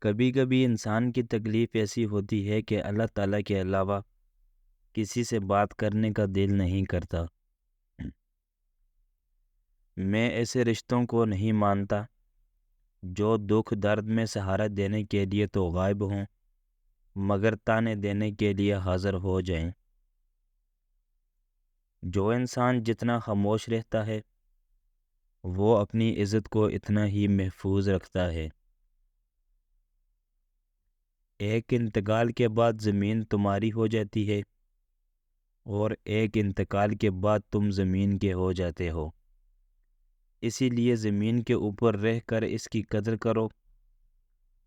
کبھی کبھی انسان کی تکلیف ایسی ہوتی ہے کہ اللہ تعالیٰ کے علاوہ کسی سے بات کرنے کا دل نہیں کرتا۔ میں ایسے رشتوں کو نہیں مانتا جو دکھ درد میں سہارا دینے کے لیے تو غائب ہوں مگر تانے دینے کے لیے حاضر ہو جائیں۔ جو انسان جتنا خاموش رہتا ہے وہ اپنی عزت کو اتنا ہی محفوظ رکھتا ہے۔ ایک انتقال کے بعد زمین تمہاری ہو جاتی ہے اور ایک انتقال کے بعد تم زمین کے ہو جاتے ہو۔ اسی لیے زمین کے اوپر رہ کر اس کی قدر کرو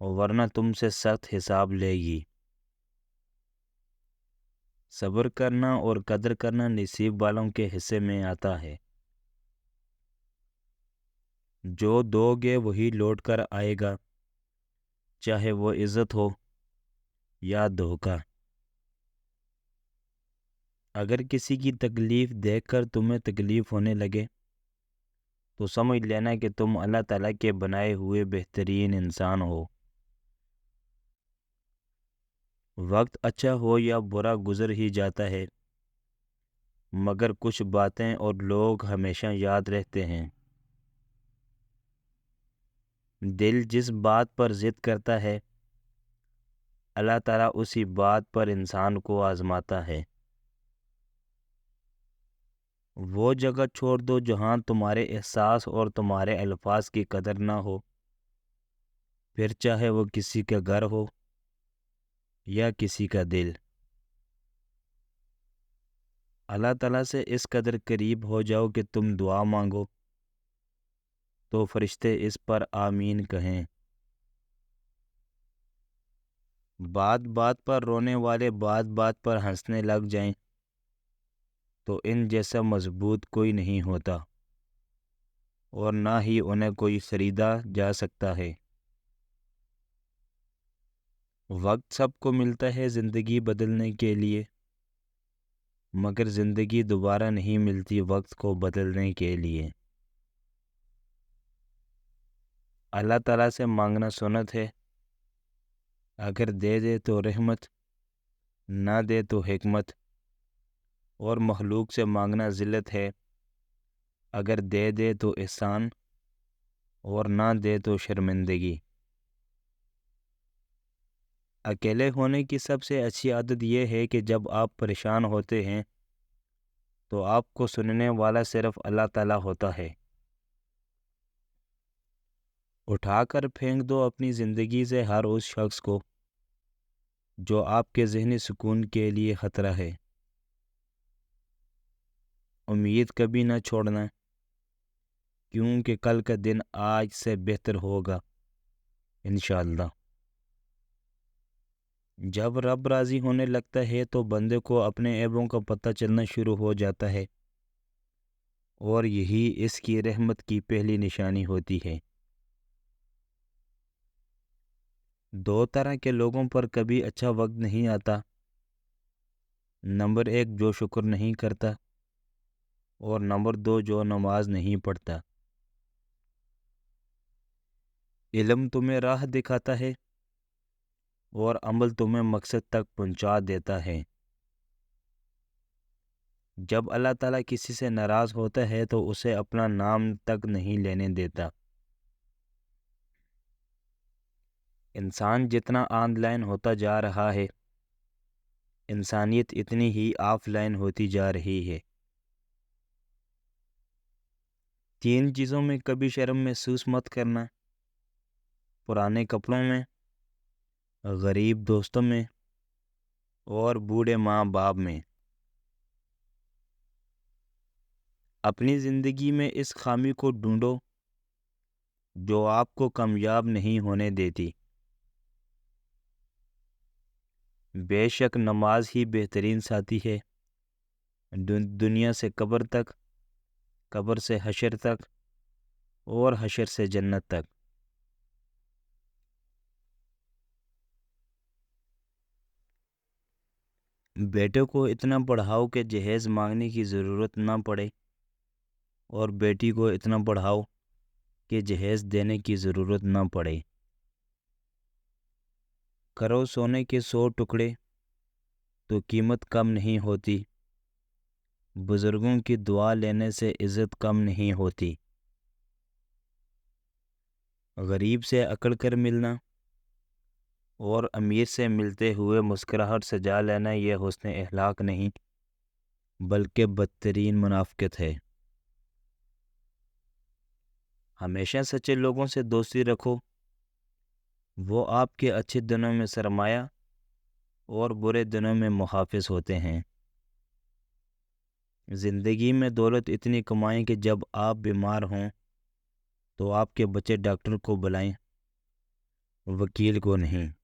ورنہ تم سے سخت حساب لے گی۔ صبر کرنا اور قدر کرنا نصیب والوں کے حصے میں آتا ہے۔ جو دو گے وہی لوٹ کر آئے گا، چاہے وہ عزت ہو یا دھوکہ۔ اگر کسی کی تکلیف دیکھ کر تمہیں تکلیف ہونے لگے تو سمجھ لینا کہ تم اللہ تعالیٰ کے بنائے ہوئے بہترین انسان ہو۔ وقت اچھا ہو یا برا گزر ہی جاتا ہے مگر کچھ باتیں اور لوگ ہمیشہ یاد رہتے ہیں۔ دل جس بات پر ضد کرتا ہے اللہ تعالیٰ اسی بات پر انسان کو آزماتا ہے۔ وہ جگہ چھوڑ دو جہاں تمہارے احساس اور تمہارے الفاظ کی قدر نہ ہو، پھر چاہے وہ کسی کا گھر ہو یا کسی کا دل۔ اللہ تعالیٰ سے اس قدر قریب ہو جاؤ کہ تم دعا مانگو تو فرشتے اس پر آمین کہیں۔ بات بات پر رونے والے بات بات پر ہنسنے لگ جائیں تو ان جیسا مضبوط کوئی نہیں ہوتا اور نہ ہی انہیں کوئی خریدا جا سکتا ہے۔ وقت سب کو ملتا ہے زندگی بدلنے کے لیے مگر زندگی دوبارہ نہیں ملتی وقت کو بدلنے کے لیے۔ اللہ تعالیٰ سے مانگنا سنت ہے، اگر دے دے تو رحمت، نہ دے تو حکمت، اور مخلوق سے مانگنا ذلت ہے، اگر دے دے تو احسان اور نہ دے تو شرمندگی۔ اکیلے ہونے کی سب سے اچھی عادت یہ ہے کہ جب آپ پریشان ہوتے ہیں تو آپ کو سننے والا صرف اللہ تعالیٰ ہوتا ہے۔ اٹھا کر پھینک دو اپنی زندگی سے ہر اس شخص کو جو آپ کے ذہنی سکون کے لیے خطرہ ہے۔ امید کبھی نہ چھوڑنا کیونکہ کل کا دن آج سے بہتر ہوگا انشاءاللہ۔ جب رب راضی ہونے لگتا ہے تو بندے کو اپنے عیبوں کا پتہ چلنا شروع ہو جاتا ہے اور یہی اس کی رحمت کی پہلی نشانی ہوتی ہے۔ دو طرح کے لوگوں پر کبھی اچھا وقت نہیں آتا، نمبر 1 جو شکر نہیں کرتا اور نمبر 2 جو نماز نہیں پڑھتا۔ علم تمہیں راہ دکھاتا ہے اور عمل تمہیں مقصد تک پہنچا دیتا ہے۔ جب اللہ تعالیٰ کسی سے ناراض ہوتا ہے تو اسے اپنا نام تک نہیں لینے دیتا۔ انسان جتنا آن لائن ہوتا جا رہا ہے انسانیت اتنی ہی آف لائن ہوتی جا رہی ہے۔ 3 چیزوں میں کبھی شرم محسوس مت کرنا: پرانے کپڑوں میں، غریب دوستوں میں اور بوڑھے ماں باپ میں۔ اپنی زندگی میں اس خامی کو ڈھونڈو جو آپ کو کامیاب نہیں ہونے دیتی۔ بے شک نماز ہی بہترین ساتھی ہے، دنیا سے قبر تک، قبر سے حشر تک اور حشر سے جنت تک۔ بیٹے کو اتنا پڑھاؤ کہ جہیز مانگنے کی ضرورت نہ پڑے اور بیٹی کو اتنا پڑھاؤ کہ جہیز دینے کی ضرورت نہ پڑے۔ کرو سونے کے 100 ٹکڑے تو قیمت کم نہیں ہوتی، بزرگوں کی دعا لینے سے عزت کم نہیں ہوتی۔ غریب سے اکڑ کر ملنا اور امیر سے ملتے ہوئے مسکراہٹ سجا لینا یہ حسن اخلاق نہیں بلکہ بدترین منافقت ہے۔ ہمیشہ سچے لوگوں سے دوستی رکھو، وہ آپ کے اچھے دنوں میں سرمایہ اور برے دنوں میں محافظ ہوتے ہیں۔ زندگی میں دولت اتنی کمائیں کہ جب آپ بیمار ہوں تو آپ کے بچے ڈاکٹر کو بلائیں، وکیل کو نہیں۔